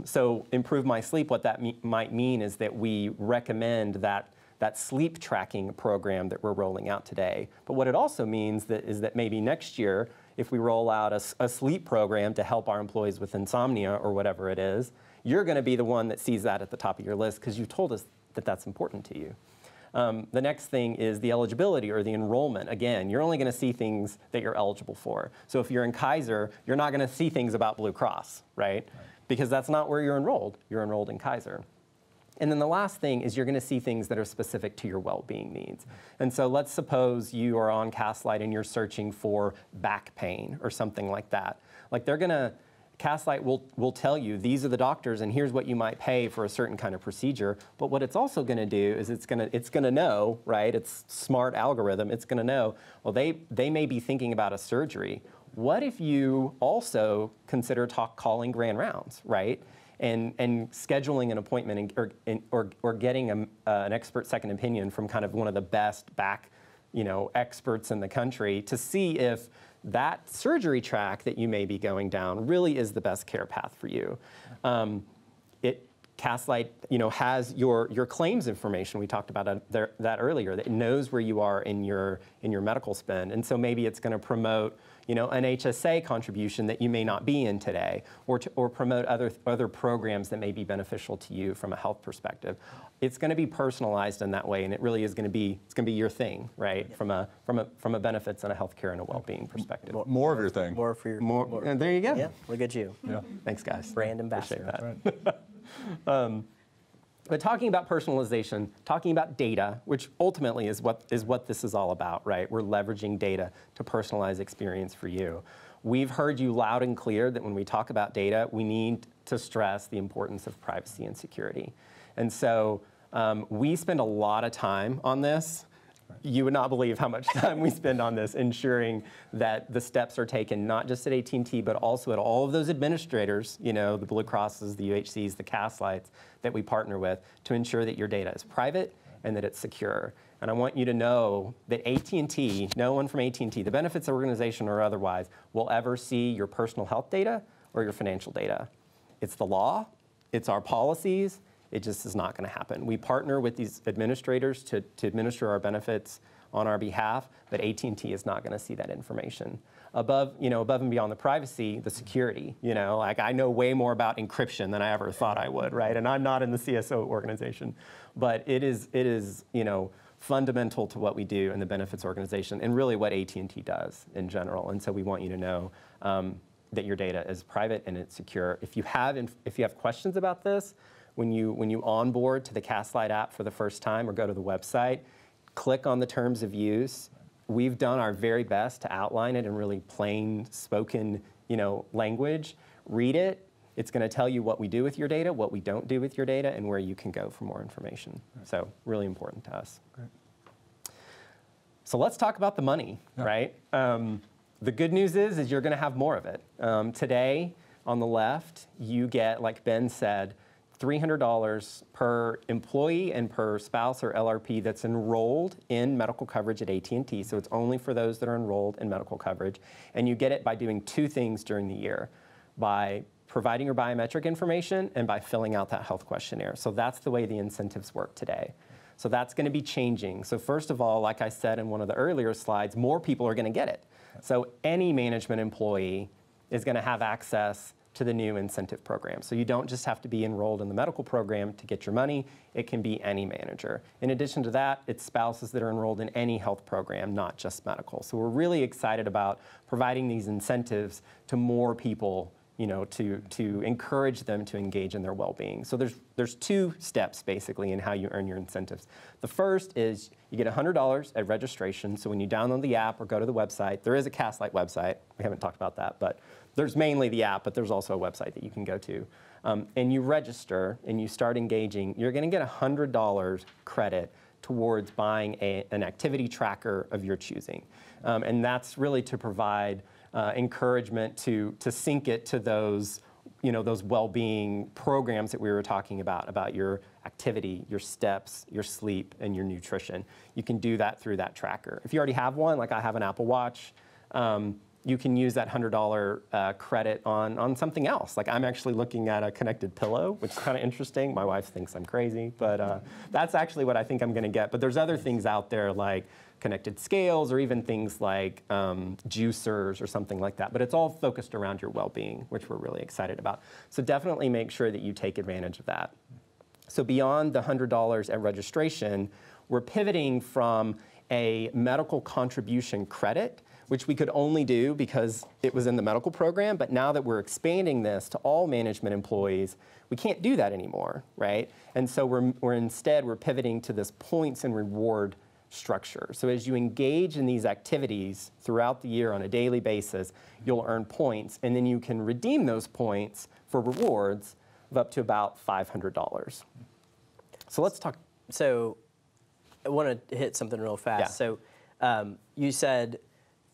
So improve my sleep, what that might mean is that we recommend that sleep tracking program that we're rolling out today. But what it also means is that maybe next year, if we roll out a sleep program to help our employees with insomnia or whatever it is, you're going to be the one that sees that at the top of your list because you've told us that that's important to you. The next thing is the eligibility or the enrollment. Again, you're only going to see things that you're eligible for. So if you're in Kaiser, you're not going to see things about Blue Cross, right? Because that's not where you're enrolled. You're enrolled in Kaiser. And then the last thing is you're going to see things that are specific to your well-being needs. And so let's suppose you are on Castlight and you're searching for back pain or something like that. Like Castlight will tell you these are the doctors and here's what you might pay for a certain kind of procedure. But what it's also going to do is it's going to know, right? It's smart algorithm. It's going to know, well, they may be thinking about a surgery. What if you also consider calling grand rounds, right? And scheduling an appointment or getting an expert second opinion from kind of one of the best back, you know, experts in the country to see if that surgery track that you may be going down really is the best care path for you. Castlight, you know, has your claims information. We talked about that earlier. That it knows where you are in your medical spend, and so maybe it's going to promote, you know, an HSA contribution that you may not be in today, or promote other programs that may be beneficial to you from a health perspective. It's going to be personalized in that way, and it really is going to be your thing, right? From a benefits and a healthcare and a well-being perspective. More of your thing. More for your And there you go. Yeah, look at you. Yeah. Thanks, guys. Brand ambassador. Appreciate that. But talking about personalization, talking about data, which ultimately is what this is all about, right? We're leveraging data to personalize experience for you. We've heard you loud and clear that when we talk about data, we need to stress the importance of privacy and security. And so we spend a lot of time on this. You would not believe how much time we spend on this, ensuring that the steps are taken, not just at AT&T, but also at all of those administrators, you know, the Blue Crosses, the UHCs, the Castlights that we partner with, to ensure that your data is private and that it's secure. And I want you to know that AT&T, no one from AT&T, the benefits organization or otherwise, will ever see your personal health data or your financial data. It's the law, it's our policies. It just is not going to happen. We partner with these administrators to administer our benefits on our behalf, but AT&T is not going to see that information. Above and beyond the privacy, the security. You know, like I know way more about encryption than I ever thought I would, right? And I'm not in the CSO organization, but it is you know, fundamental to what we do in the benefits organization and really what AT&T does in general. And so we want you to know that your data is private and it's secure. If you have questions about this, when you onboard to the Castlight app for the first time or go to the website, click on the terms of use. We've done our very best to outline it in really plain spoken, language. Read it. It's going to tell you what we do with your data, what we don't do with your data, and where you can go for more information. So really important to us. Great. So let's talk about the money, right? The good news is you're going to have more of it. Today, on the left, you get, like Ben said, $300 per employee and per spouse or LRP that's enrolled in medical coverage at AT&T. So it's only for those that are enrolled in medical coverage. And you get it by doing two things during the year, by providing your biometric information and by filling out that health questionnaire. So that's the way the incentives work today. So that's going to be changing. So first of all, like I said in one of the earlier slides, more people are going to get it. So any management employee is going to have access to the new incentive program. So you don't just have to be enrolled in the medical program to get your money. It can be any manager. In addition to that, it's spouses that are enrolled in any health program, not just medical. So we're really excited about providing these incentives to more people, to encourage them to engage in their well-being. So there's two steps basically in how you earn your incentives. The first is you get $100 at registration. So when you download the app or go to the website, there is a Castlight website. We haven't talked about that, but there's mainly the app, but there's also a website that you can go to. And you register and you start engaging, you're going to get $100 credit towards buying an activity tracker of your choosing. And that's really to provide encouragement to sync it to those, those well-being programs that we were talking about your activity, your steps, your sleep, and your nutrition. You can do that through that tracker. If you already have one, like I have an Apple Watch, you can use that $100 credit on something else. Like I'm actually looking at a connected pillow, which is kind of interesting. My wife thinks I'm crazy, but that's actually what I think I'm going to get. But there's other things out there like connected scales or even things like juicers or something like that. But it's all focused around your well-being, which we're really excited about. So definitely make sure that you take advantage of that. So beyond the $100 at registration, we're pivoting from a medical contribution credit, which we could only do because it was in the medical program, but now that we're expanding this to all management employees, we can't do that anymore, right? And so we're instead pivoting to this points and reward structure. So as you engage in these activities throughout the year on a daily basis, you'll earn points, and then you can redeem those points for rewards of up to about $500. So let's talk. So I want to hit something real fast. Yeah. So you said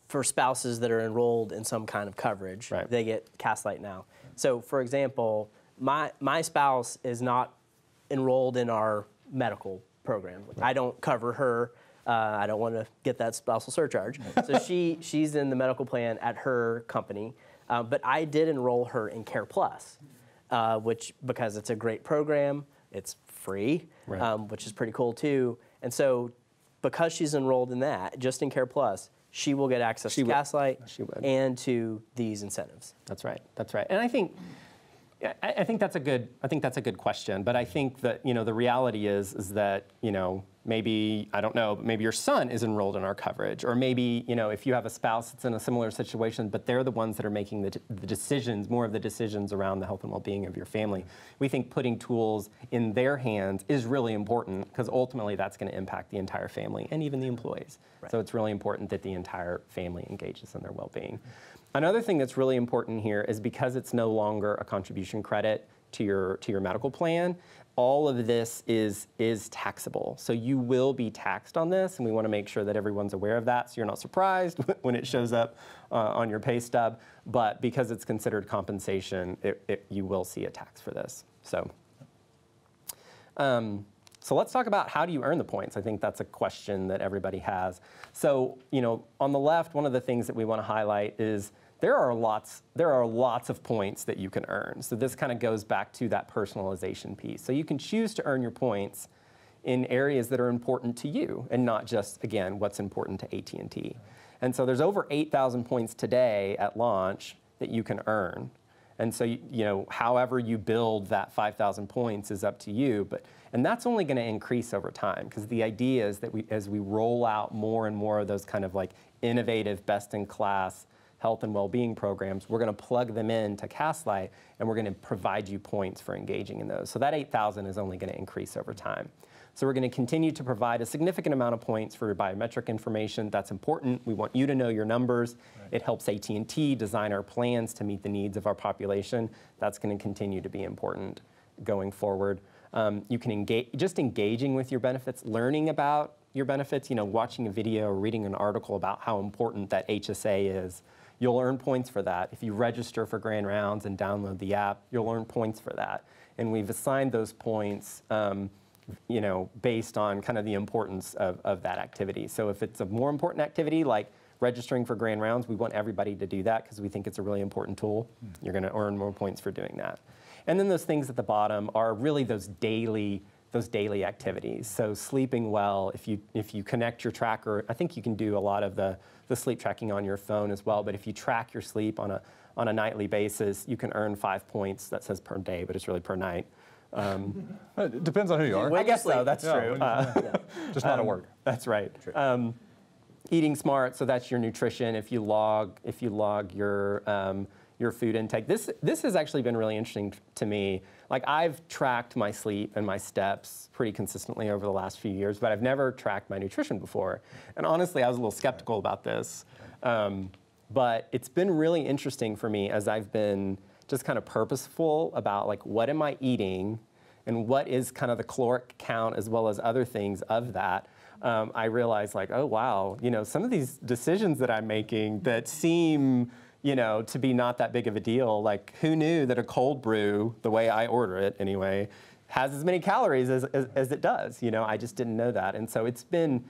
for spouses that are enrolled in some kind of coverage, right, they get Castlight now. So for example, my spouse is not enrolled in our medical program. Right. I don't cover her. I don't want to get that spousal surcharge. So she's in the medical plan at her company, but I did enroll her in Care Plus, because it's a great program, it's free, right, which is pretty cool too. And so because she's enrolled in that, just in Care Plus, she will get access to Castlight and to these incentives. That's right. That's right. And I think that's a good question. But I think that the reality is that maybe, I don't know, maybe your son is enrolled in our coverage, or maybe if you have a spouse that's in a similar situation, but they're the ones that are making the decisions, more of the decisions around the health and well-being of your family. We think putting tools in their hands is really important because ultimately that's going to impact the entire family and even the employees. Right. So it's really important that the entire family engages in their well-being. Another thing that's really important here is because it's no longer a contribution credit to your medical plan, all of this is taxable. So you will be taxed on this, and we want to make sure that everyone's aware of that so you're not surprised when it shows up on your pay stub. But because it's considered compensation, you will see a tax for this. So let's talk about how do you earn the points. I think that's a question that everybody has. So on the left, one of the things that we want to highlight is there are lots of points that you can earn. So this kind of goes back to that personalization piece. So you can choose to earn your points in areas that are important to you and not just, again, what's important to AT&T. And so there's over 8,000 points today at launch that you can earn. And so, however you build that 5,000 points is up to you. And that's only going to increase over time because the idea is that as we roll out more and more of those kind of like innovative, best-in-class health and well-being programs, we're going to plug them into Castlight, and we're going to provide you points for engaging in those. So that 8,000 is only going to increase over time. So we're going to continue to provide a significant amount of points for your biometric information. That's important. We want you to know your numbers. Right. It helps AT&T design our plans to meet the needs of our population. That's going to continue to be important going forward. You can engage, just engaging with your benefits, learning about your benefits, watching a video or reading an article about how important that HSA is. You'll earn points for that. If you register for Grand Rounds and download the app, you'll earn points for that. And we've assigned those points based on kind of the importance of that activity. So if it's a more important activity like registering for Grand Rounds, we want everybody to do that because we think it's a really important tool. You're going to earn more points for doing that. And then those things at the bottom are really those daily activities. So sleeping well, if you connect your tracker, I think you can do a lot of the sleep tracking on your phone as well, but if you track your sleep on a nightly basis, you can earn 5 points. That says per day, but it's really per night. It depends on who you are. I guess so, that's true. Just not at work. That's right. Eating smart, so that's your nutrition. If you log your food intake. This has actually been really interesting to me. Like, I've tracked my sleep and my steps pretty consistently over the last few years, but I've never tracked my nutrition before. And honestly, I was a little skeptical about this. But it's been really interesting for me as I've been just kind of purposeful about, like, what am I eating and what is kind of the caloric count as well as other things of that. I realized, like, oh, wow, some of these decisions that I'm making that seem to be not that big of a deal. Like, who knew that a cold brew, the way I order it anyway, has as many calories as it does? I just didn't know that. And so it's been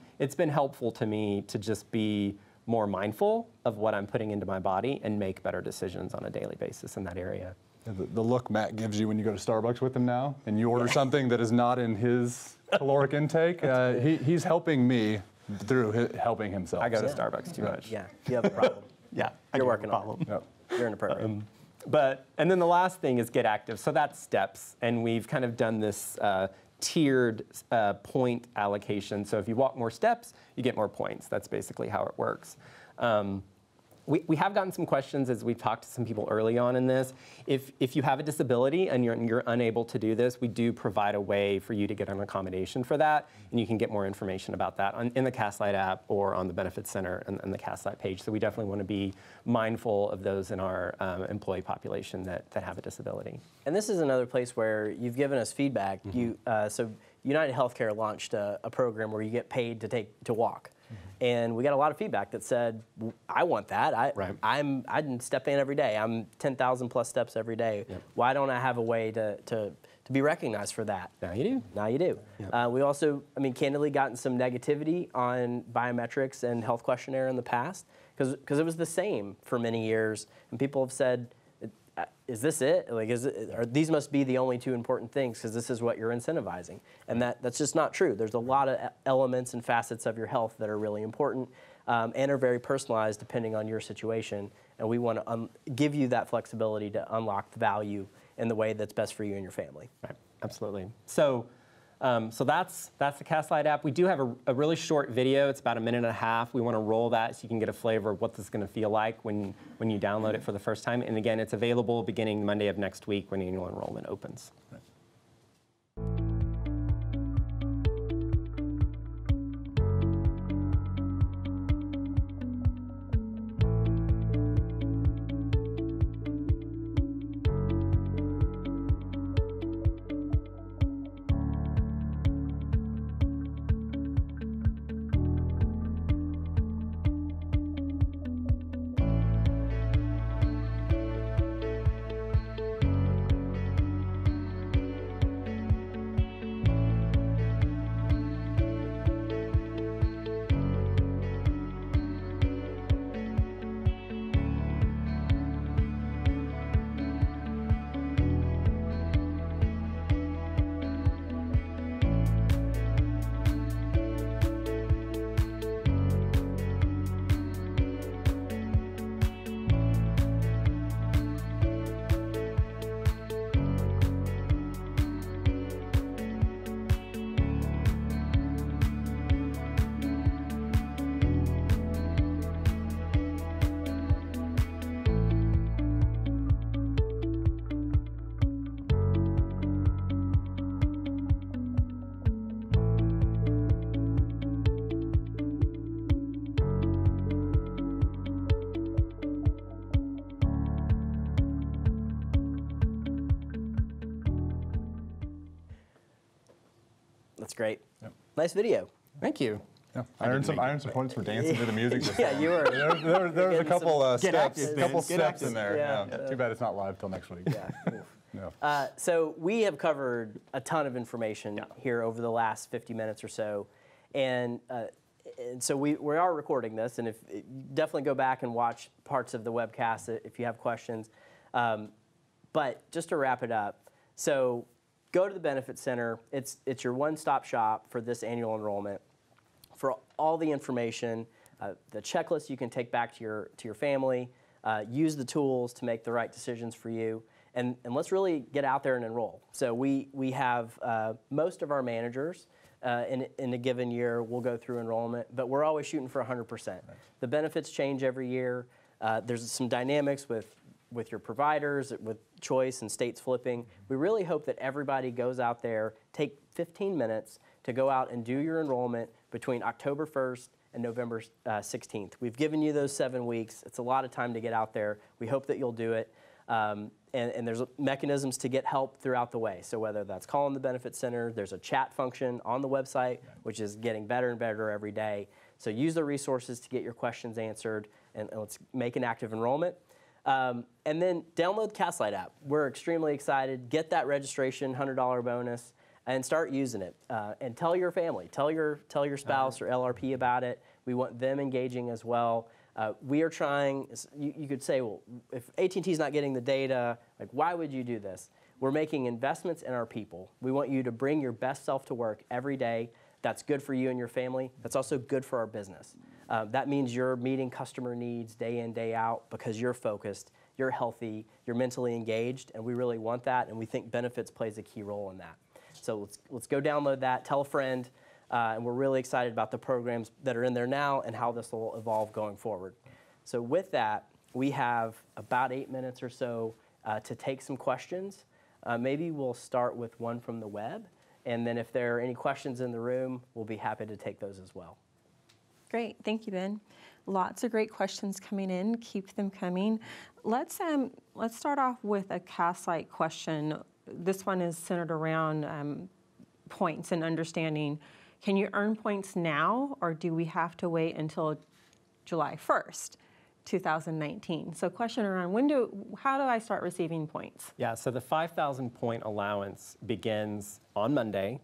helpful to me to just be more mindful of what I'm putting into my body and make better decisions on a daily basis in that area. The look Matt gives you when you go to Starbucks with him now and you order something that is not in his caloric intake, he's helping me through helping himself. I go to Starbucks too much. Yeah, you have a problem. Yeah, you're working on it. Yep. You're in a program. And then the last thing is get active. So that's steps, and we've kind of done this tiered point allocation. So if you walk more steps, you get more points. That's basically how it works. We have gotten some questions as we've talked to some people early on in this. If you have a disability and you're unable to do this, we do provide a way for you to get an accommodation for that, and you can get more information about that in the Castlight app or on the Benefits Center and the Castlight page. So we definitely want to be mindful of those in our employee population that have a disability. And this is another place where you've given us feedback. So United Healthcare launched a program where you get paid to walk. And we got a lot of feedback that said, I want that. I step in every day. I'm 10,000 plus steps every day. Yep. Why don't I have a way to be recognized for that? Now you do. Now you do. Yep. We also, candidly gotten some negativity on biometrics and health questionnaire in the past because it was the same for many years. And people have said, is this it? Like, these must be the only two important things because this is what you're incentivizing. And that's just not true. There's a lot of elements and facets of your health that are really important and are very personalized depending on your situation. And we want to give you that flexibility to unlock the value in the way that's best for you and your family. Right, absolutely. So that's the Castlight app. We do have a really short video. It's about 1.5 minutes. We want to roll that so you can get a flavor of what this is going to feel like when you download it for the first time. And again, it's available beginning Monday of next week when annual enrollment opens. Right. That's great. Yep. Nice video. Thank you. Yeah. I earned some points for dancing to the music. Yeah, you were. There was a couple steps, active, in there. yeah. Yeah. Too bad it's not live till next week. Yeah. No. So we have covered a ton of information here over the last 50 minutes or so, and so we are recording this, and if definitely go back and watch parts of the webcast if you have questions. But just to wrap it up, so go to the Benefit Center. It's your one-stop shop for this annual enrollment. For all the information, the checklist you can take back to your family, use the tools to make the right decisions for you, and let's really get out there and enroll. So we have most of our managers in a given year will go through enrollment, but we're always shooting for 100%. Right. The benefits change every year. There's some dynamics with your providers, with choice and states flipping. We really hope that everybody goes out there, take 15 minutes to go out and do your enrollment between October 1st and November 16th. We've given you those 7 weeks. It's a lot of time to get out there. We hope that you'll do it. And there's mechanisms to get help throughout the way. So whether that's calling the Benefit Center, there's a chat function on the website, which is getting better and better every day. So use the resources to get your questions answered, and let's make an active enrollment. And then download the Castlight app. We're extremely excited. Get that registration $100 bonus and start using it. And tell your family, tell your spouse or LRP about it. We want them engaging as well. We are trying, you could say, well, if AT&T is not getting the data, like, why would you do this? We're making investments in our people. We want you to bring your best self to work every day. That's good for you and your family. That's also good for our business. That means you're meeting customer needs day in, day out because you're focused, you're healthy, you're mentally engaged, and we really want that, and we think benefits plays a key role in that. So let's go download that, tell a friend, and we're really excited about the programs that are in there now and how this will evolve going forward. So with that, we have about 8 minutes or so to take some questions. Maybe we'll start with one from the web, and then if there are any questions in the room, we'll be happy to take those as well. Great, thank you, Ben. Lots of great questions coming in. Keep them coming. Let's start off with a Castlight question. This one is centered around points and understanding. Can you earn points now, or do we have to wait until July 1st, 2019? So question around how do I start receiving points? Yeah, so the 5,000 point allowance begins on Monday,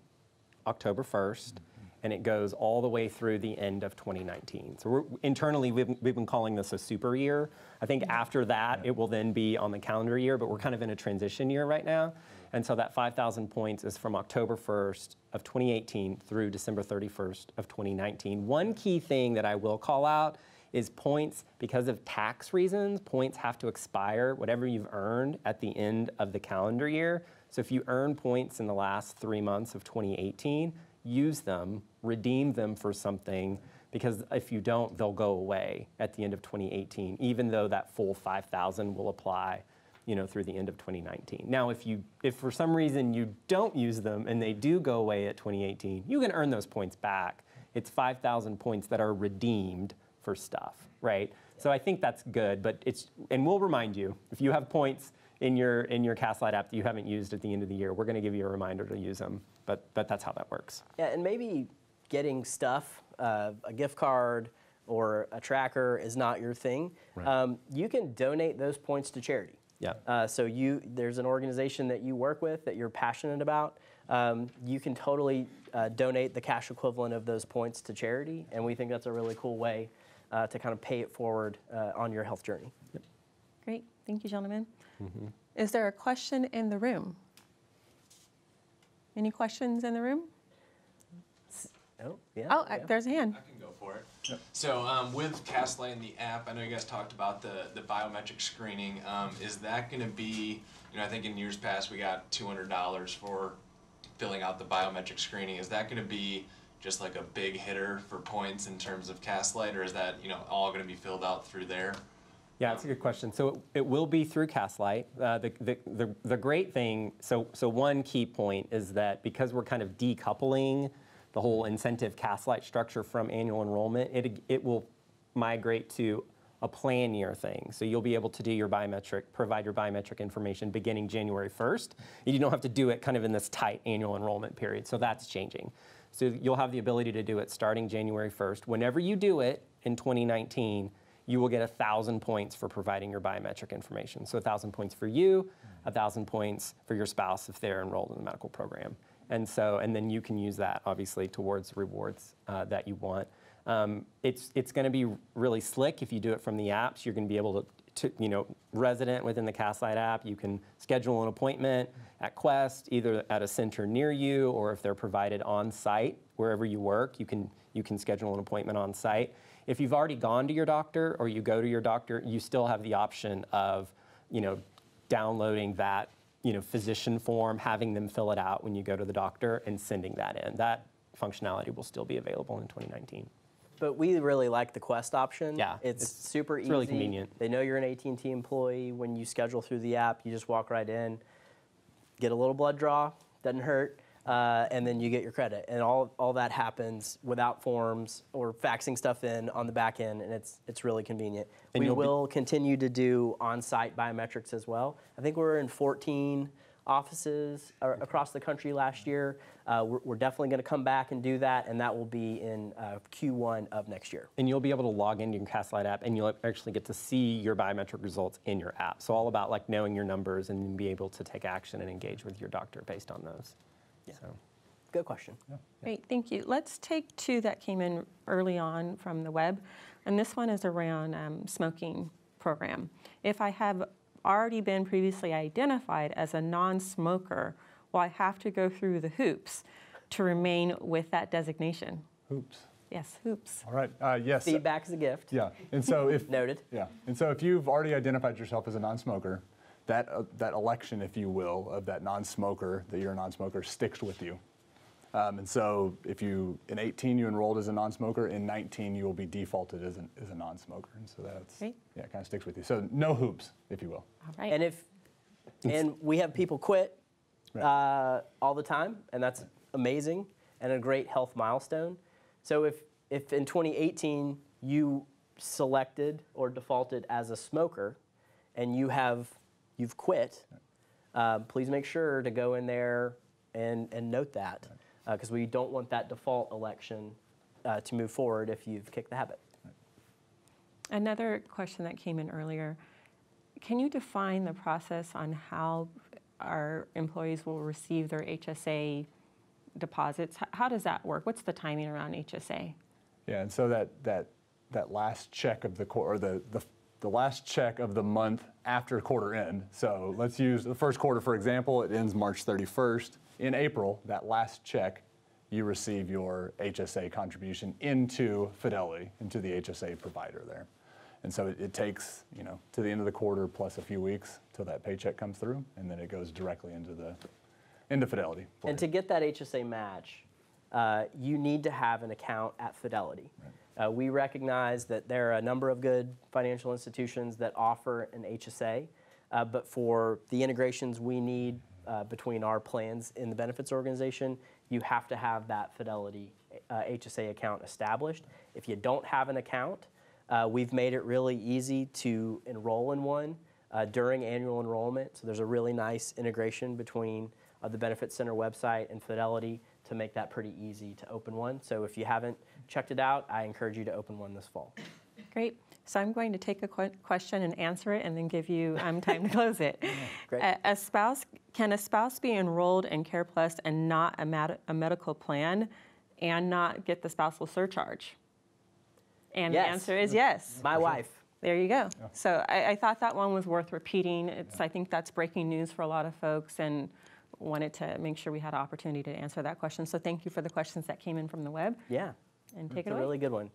October 1st, and it goes all the way through the end of 2019. So internally, we've been calling this a super year. I think after that, it will then be on the calendar year, but we're kind of in a transition year right now. And so that 5,000 points is from October 1st of 2018 through December 31st of 2019. One key thing that I will call out is points, because of tax reasons, points have to expire, whatever you've earned, at the end of the calendar year. So if you earn points in the last 3 months of 2018, use them, redeem them for something, because if you don't, they'll go away at the end of 2018, even though that full 5,000 will apply, through the end of 2019. Now, if for some reason you don't use them and they do go away at 2018, you can earn those points back. It's 5,000 points that are redeemed for stuff, right? So I think that's good, and we'll remind you, if you have points in your Castlight app that you haven't used at the end of the year, we're gonna give you a reminder to use them, but that's how that works. Yeah, and maybe getting stuff, a gift card or a tracker is not your thing. Right. You can donate those points to charity. Yeah. So there's an organization that you work with that you're passionate about. You can totally donate the cash equivalent of those points to charity, and we think that's a really cool way to kind of pay it forward on your health journey. Yep. Great, thank you, gentlemen. Mm-hmm. Is there a question in the room? Any questions in the room? Oh, yeah. Oh, there's a hand. I can go for it. Yep. So with Castlight and the app, I know you guys talked about the biometric screening. Is that going to be, I think in years past we got $200 for filling out the biometric screening. Is that going to be just like a big hitter for points in terms of Castlight, or is that all going to be filled out through there? Yeah, that's a good question. So it will be through Castlight. The great thing, so one key point is that because we're kind of decoupling the whole incentive Castlight structure from annual enrollment, it will migrate to a plan year thing. So you'll be able to do provide your biometric information beginning January 1st. And you don't have to do it kind of in this tight annual enrollment period. So that's changing. So you'll have the ability to do it starting January 1st. Whenever you do it in 2019, you will get 1,000 points for providing your biometric information. So 1,000 points for you, 1,000 points for your spouse if they're enrolled in the medical program. And then you can use that obviously towards rewards that you want. It's going to be really slick if you do it from the apps. You're going to be able to resident within the Castlight app, you can schedule an appointment at Quest, either at a center near you, or if they're provided on site wherever you work, you can schedule an appointment on site. If you've already gone to your doctor or you go to your doctor, you still have the option of downloading that physician form, having them fill it out when you go to the doctor, and sending that in. That functionality will still be available in 2019. But we really like the Quest option. Yeah, it's super easy. It's really convenient. They know you're an AT&T employee. When you schedule through the app, you just walk right in, get a little blood draw, doesn't hurt, and then you get your credit. And all that happens without forms or faxing stuff in on the back end, and it's really convenient. And we will continue to do on-site biometrics as well. I think we're in 14 offices across the country last year. We're definitely going to come back and do that, and that will be in Q1 of next year. And you'll be able to log into your Castlight app, and you'll actually get to see your biometric results in your app. So all about like knowing your numbers and be able to take action and engage with your doctor based on those. Yeah. So. Good question. Yeah. Great, thank you. Let's take two that came in early on from the web, and this one is around smoking program. If I have already been previously identified as a non-smoker, will I have to go through the hoops to remain with that designation? Hoops. Yes, hoops. All right. Yes. Feedback is a gift. Yeah. And so if noted. Yeah. And so if you've already identified yourself as a non-smoker, that election, if you will, of that non-smoker, that you're a non-smoker, sticks with you. And so if in 18 you enrolled as a non-smoker, in 19 you will be defaulted as a non-smoker. And so that's, Great. yeah, it kind of sticks with you. So no hoops, if you will. All right. And we have people quit all the time, and that's amazing and a great health milestone. So if in 2018 you selected or defaulted as a smoker and you've quit, please make sure to go in there and note that, because we don't want that default election to move forward if you've kicked the habit. Another question that came in earlier, can you define the process on how our employees will receive their HSA deposits? How does that work? What's the timing around HSA? Yeah, and so that last check of the last check of the month after quarter end. So let's use the first quarter, for example. It ends March 31st. In April, that last check, you receive your HSA contribution into Fidelity, into the HSA provider there. And so it takes, to the end of the quarter plus a few weeks till that paycheck comes through, and then it goes directly into Fidelity. And to get that HSA match, you need to have an account at Fidelity. Right. We recognize that there are a number of good financial institutions that offer an HSA, but for the integrations we need between our plans in the benefits organization, you have to have that Fidelity HSA account established. If you don't have an account, we've made it really easy to enroll in one during annual enrollment. So there's a really nice integration between the Benefits Center website and Fidelity to make that pretty easy to open one. So if you haven't checked it out, I encourage you to open one this fall. Great. So I'm going to take a question and answer it and then give you time to close it. Great. Can a spouse be enrolled in Care Plus and not a medical plan and not get the spousal surcharge? And yes. The answer is yes. My wife. There you go. Yeah. So I thought that one was worth repeating. I think that's breaking news for a lot of folks, and wanted to make sure we had an opportunity to answer that question. So thank you for the questions that came in from the web. Yeah. And take it away. It's a really good one.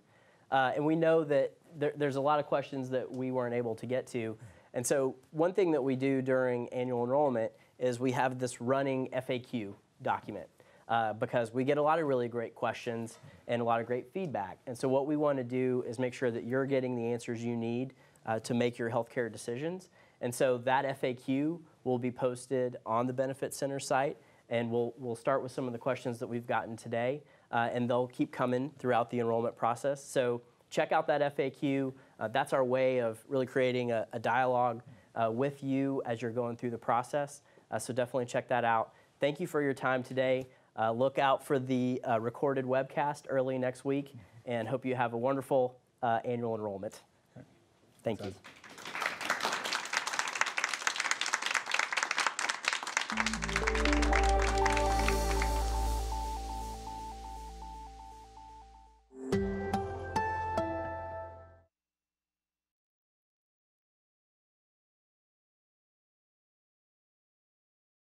And we know that there's a lot of questions that we weren't able to get to. And so one thing that we do during annual enrollment is we have this running FAQ document because we get a lot of really great questions and a lot of great feedback. And so what we want to do is make sure that you're getting the answers you need to make your healthcare decisions. And so that FAQ will be posted on the Benefits Center site, and we'll start with some of the questions that we've gotten today, and they'll keep coming throughout the enrollment process. So check out that FAQ. That's our way of really creating a dialogue with you as you're going through the process. So definitely check that out. Thank you for your time today. Look out for the recorded webcast early next week, and hope you have a wonderful annual enrollment. Thank you. Thanks.